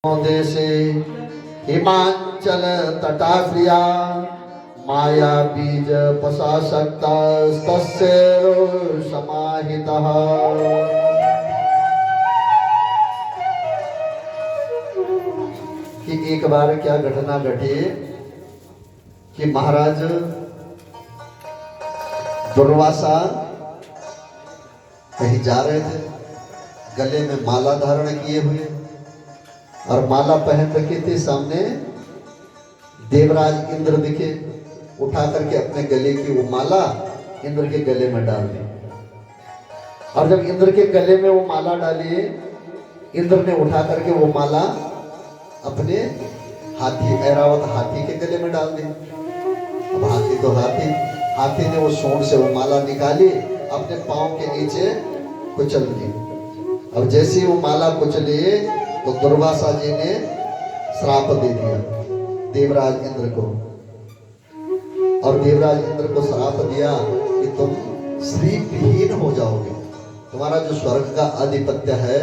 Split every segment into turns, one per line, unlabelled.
देशे हिमाचल तटाश्रिया माया बीज पशाशक्तस्तस्य समाहितः। कि एक बार क्या घटना घटी कि महाराज दुर्वासा कहीं जा रहे थे, गले में माला धारण किए हुए और माला पहन रखी थी। सामने देवराज इंद्र दिखे, उठा करके अपने गले की वो माला इंद्र के गले में डाल दी। और जब इंद्र के गले में वो माला डाली, इंद्र ने उठा करके वो माला अपने हाथी, ऐरावत हाथी के गले में डाल दी। अब हाथी तो हाथी ने वो सूंड से वो माला निकाली, अपने पांव के नीचे कुचल दी। अब जैसे वो माला कुचली तो दुर्वासा जी ने श्राप दे दिया देवराज इंद्र को, और देवराज इंद्र को श्राप दिया कि तुम श्री विहीन हो जाओगे। तुम्हारा जो स्वर्ग का आधिपत्य है,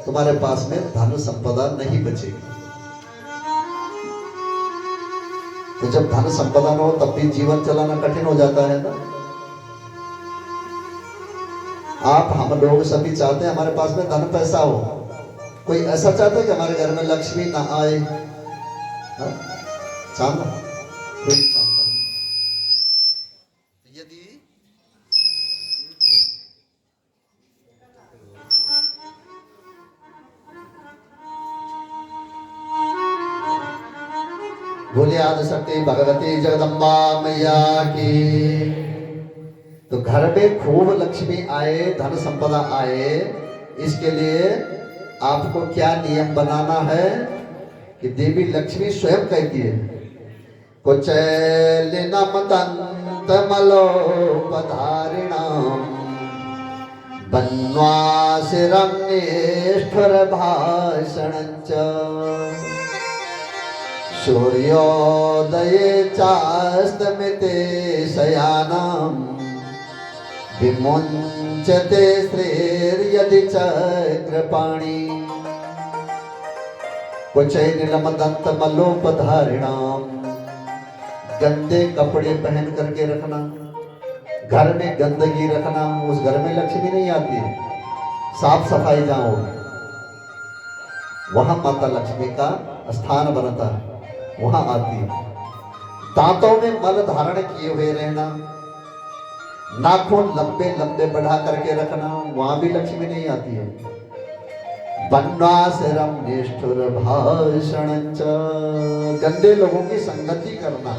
तुम्हारे पास में धन संपदा नहीं बचेगी। तो जब धन संपदा न हो तब भी जीवन चलाना कठिन हो जाता है ना। आप हम लोग सभी चाहते हैं हमारे पास में धन पैसा हो। कोई ऐसा चाहता है कि हमारे घर में लक्ष्मी ना आए? चाहता कोई चाहता नहीं। यदि बोले आदिशक्ति भगवती जगदम्बा मैया की। तो घर में खूब लक्ष्मी आए, धन संपदा आए, इसके लिए आपको क्या नियम बनाना है कि देवी लक्ष्मी स्वयं कहती है, कुचैलिनम दंत मलोपधारिणाम बन्वासिरं निष्ठुर भाषणञ्च सूर्योदये चास्तमिते शयानम् विमुञ्चते श्रेर्यदि चक्रपाणि कुचैनिलमदन्तमलोपधारिणाम। गंदे कपड़े पहन करके रखना, घर में गंदगी रखना, उस घर में लक्ष्मी नहीं आती। साफ सफाई जहाँ हो वहां माता लक्ष्मी का स्थान बनता है, वहां आती है। दांतों में मल धारण किए हुए रहना, नाखून लंबे लंबे बढ़ा करके रखना, वहां भी लक्ष्मी नहीं आती है। बन्वासिरं निष्ठुर भाषणञ्च, गंदे लोगों की संगति करना,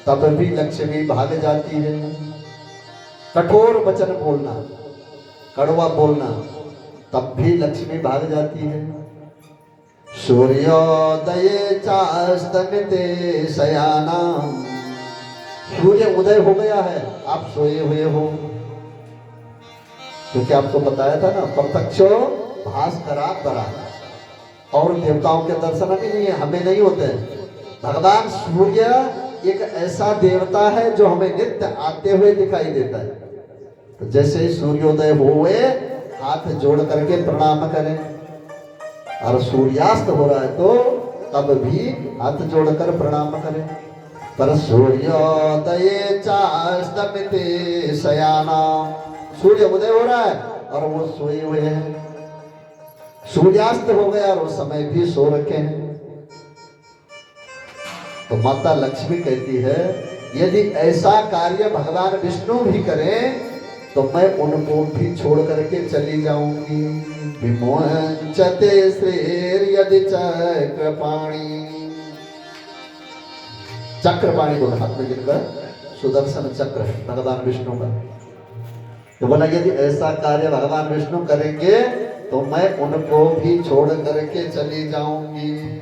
तब भी लक्ष्मी भाग जाती है। कठोर वचन बोलना, कड़वा बोलना, तब भी लक्ष्मी भाग जाती है। सूर्योदये चास्तमिते शयानाम, सूर्य उदय हो गया है, आप सोए हुए हो, क्योंकि आपको बताया था ना, प्रत्यक्षो भास्करात्परा। और देवताओं के दर्शन भी नहीं है, हमें नहीं होते हैं। भगवान सूर्य एक ऐसा देवता है जो हमें नित्य आते हुए दिखाई देता है। तो जैसे ही सूर्योदय हुए, हाथ जोड़ करके प्रणाम करें, और सूर्यास्त हो रहा है तो तब भी हाथ जोड़कर प्रणाम करें। पर सूर्योदये चास्तमिते शयानाम, सूर्य उदय हो रहा है और वो सोए हुए हैं, सूर्यास्त हो गया और वो समय भी सो रखे हैं। तो माता लक्ष्मी कहती है, यदि ऐसा कार्य भगवान विष्णु भी करें तो मैं उनको भी छोड़ करके चली जाऊंगी। विमुञ्चते श्रेर्यदि चक्रपाणि, चक्रपाणि को हाथ में गिनकर सुदर्शन चक्र है भगवान विष्णु का। तो बोला यदि ऐसा कार्य भगवान विष्णु करेंगे तो मैं उनको भी छोड़ करके चली जाऊंगी।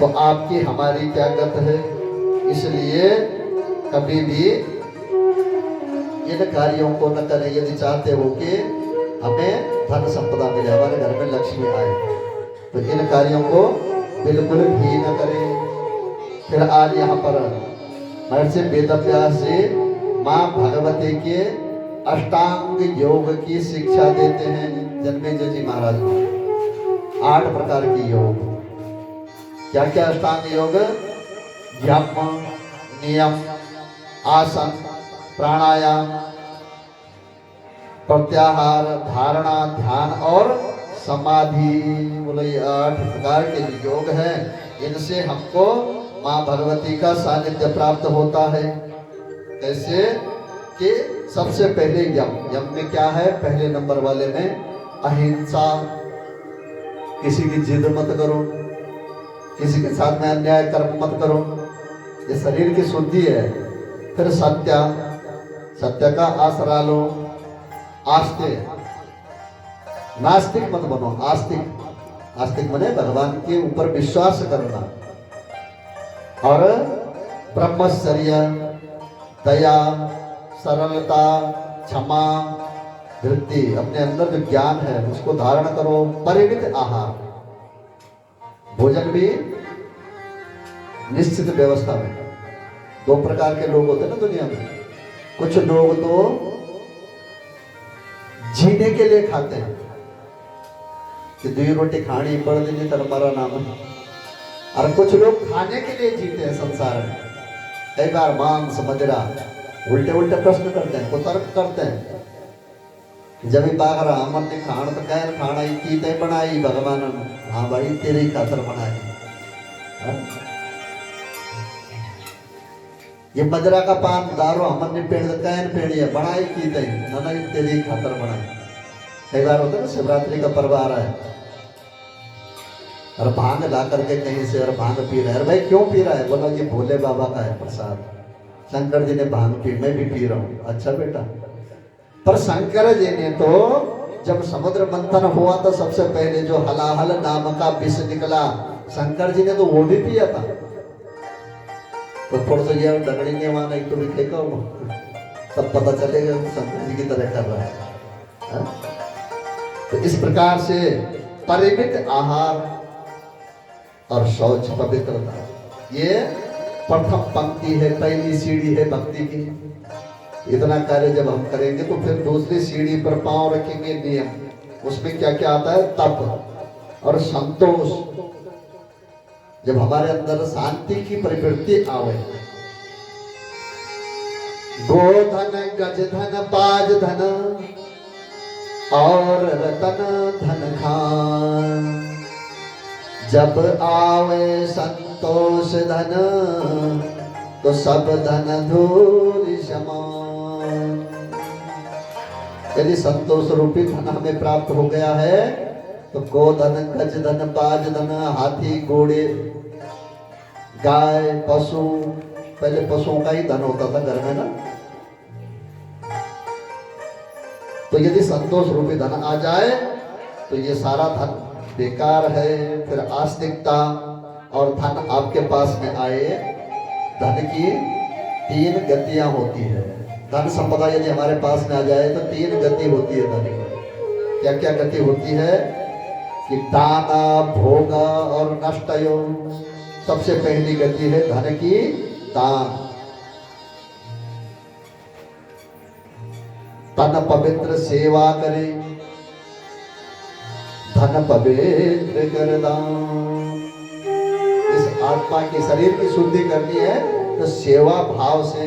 तो आपकी हमारी क्या गत है? इसलिए कभी भी इन कार्यों को न करें। यदि चाहते हो कि हमें धन संपदा मिले, हमारे घर में लक्ष्मी आए, तो इन कार्यों को बिल्कुल भी न करें। फिर आज यहाँ पर महर्षि वेदव्यास जी माँ भगवती के अष्टांग योग की शिक्षा देते हैं जन्मेजय जी महाराज को। 8 प्रकार के योग। क्या क्या अष्टांग योग? यम, नियम, आसन, प्राणायाम, प्रत्याहार, धारणा, ध्यान और समाधि। बोलो ये 8 प्रकार के जो योग हैं, इनसे हमको माँ भगवती का सानिध्य प्राप्त होता है। कैसे कि सबसे पहले यम। यम में क्या है? पहले नंबर वाले में अहिंसा, किसी की जिद मत करो, किसी के साथ में अन्याय कर्म मत करो, ये शरीर की शुद्धि है। फिर सत्य, सत्य का आसरा लो। आस्तिक, नास्तिक मत बनो, आस्तिक। आस्तिक माने भगवान के ऊपर विश्वास करना। और ब्रह्मचर्य, दया, सरलता, क्षमा, धृति, अपने अंदर जो ज्ञान है उसको धारण करो। परिमित आहार, भोजन भी निश्चित व्यवस्था में। 2 प्रकार के लोग होते हैं ना दुनिया में। कुछ लोग तो जीने के लिए खाते हैं कि 2 रोटी खानी पड़ देनी तर हमारा नाम है। और कुछ लोग खाने के लिए जीते हैं संसार में। कई बार मांस, मदिरा, उल्टे उल्टे प्रश्न करते हैं, कुतर्क करते हैं। जब भी बाहर अमन ने खाण तो कैन खाना की ते बनाई भगवान। हाँ भाई तेरे ही खातर बनाई। ये मदिरा का पान, दारू हमन ने पेड़ कैन पेड़ी है बनाई की ते ना तेरे ही खातर बनाई। कई बार होता है ना, शिवरात्रि का पर्व आ रहा है और भांग ला करके कहीं से और भांग पी रहा है। भाई क्यों पी रहा है? बोला ये भोले बाबा का है प्रसाद, शंकर जी ने भांग पी, मैं भी पी रहा हूँ। अच्छा बेटा, पर शंकर जी ने तो जब समुद्र मंथन हुआ तो सबसे पहले जो हलाहल नाम का विष निकला, शंकर जी ने तो वो भी पिया था। तो थोड़ा सा ये डगड़ी ने वहां एक तो भी फेंका सब पता चलेगा शंकर जी की तरह कर रहा है। तो इस प्रकार से परिमित आहार और शौच, पवित्रता, ये प्रथम पंक्ति है, पहली सीढ़ी है भक्ति की। इतना कार्य जब हम करेंगे तो फिर दूसरी सीढ़ी पर पांव रखेंगे, नियम। उसमें क्या क्या आता है? तप और संतोष। जब हमारे अंदर शांति की प्रवृत्ति आवे, गोधन, गजधन, बाजधन और रतन धन खान, जब आवे संतोष धन तो सब धन धूल समान। यदि संतोष रूपी धन हमें प्राप्त हो गया है तो गोधन, गजधन, बाजधन, हाथी, घोड़े, गाय, पशु, पहले पशुओं का ही धन होता था घर में ना। तो यदि संतोष रूपी धन आ जाए तो ये सारा धन बेकार है। फिर आस्तिकता और धन आपके पास में आए, धन की 3 गतियां होती है। धन संपदा यदि हमारे पास में आ जाए तो 3 गति होती है धन की। क्या क्या गति होती है? कि दाना, भोग और नष्टयो। सबसे पहली गति है धन की दान। तन पवित्र सेवा करे, धन पवित्र कर दान। इस आत्मा की, शरीर की शुद्धि करनी है तो सेवा भाव से।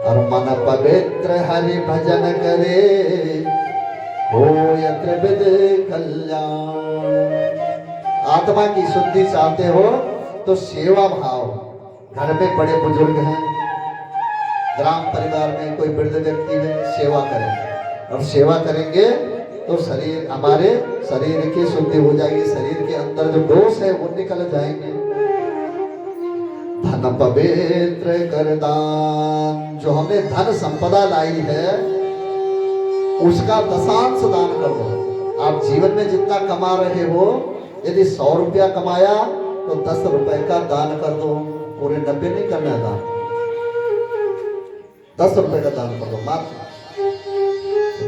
और मन पवित्र हरि भजन करे, हो त्रिविध कल्याण। आत्मा की शुद्धि चाहते हो तो सेवा भाव। घर में बड़े बुजुर्ग हैं, ग्राम परिवार में कोई वृद्ध व्यक्ति है, सेवा करें। और सेवा करेंगे तो शरीर, हमारे शरीर की शुद्धि हो जाएगी। शरीर के अंदर जो दोष है वो निकल जाएंगे। धन पवित्र कर दान। जो हमने धन संपदा लाई है उसका दशांश दान कर दो। आप जीवन में जितना कमा रहे हो, यदि 100 रुपया कमाया तो 10 रुपए का दान कर दो। पूरे 90 नहीं करना है दान, 10 रुपए का दान कर दो मात्र।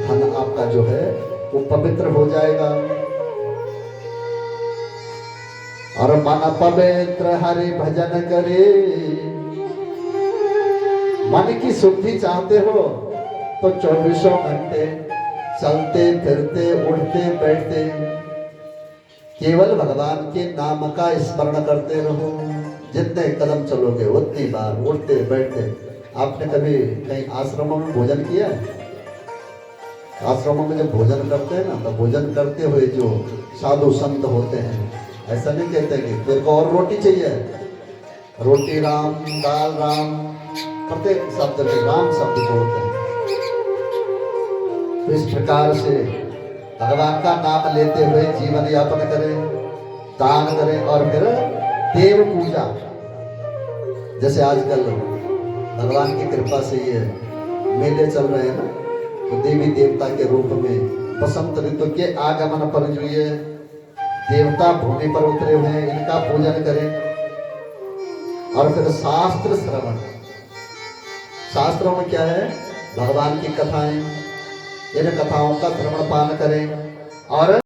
धन आपका जो है वो पवित्र हो जाएगा। और मन पवित्र हरि भजन करे। मन की शुद्धि चाहते हो तो 24 घंटे चलते फिरते उठते बैठते केवल भगवान के नाम का स्मरण करते रहो। जितने कदम चलोगे उतनी बार उठते बैठते। आपने कभी कहीं आश्रमों में भोजन किया है? आश्रमों में जब भोजन करते हैं ना, तो भोजन करते हुए जो साधु संत होते हैं ऐसा नहीं कहते कि तेरे को और रोटी चाहिए, रोटी राम, दाल राम, प्रत्येक शब्द में राम शब्द बोलते हैं। तो इस प्रकार से भगवान का नाम लेते हुए जीवन यापन करें, दान करें और फिर देव पूजा। जैसे आजकल भगवान की कृपा से ये मेले चल रहे हैं ना, तो देवी देवता के रूप में बसंत ऋतु के आगमन पर जो ये देवता भूमि पर उतरे हुए हैं, इनका पूजन करें। और फिर शास्त्र श्रवण। शास्त्रों में क्या है? भगवान की कथाएं, इन कथाओं का श्रवण पान करें और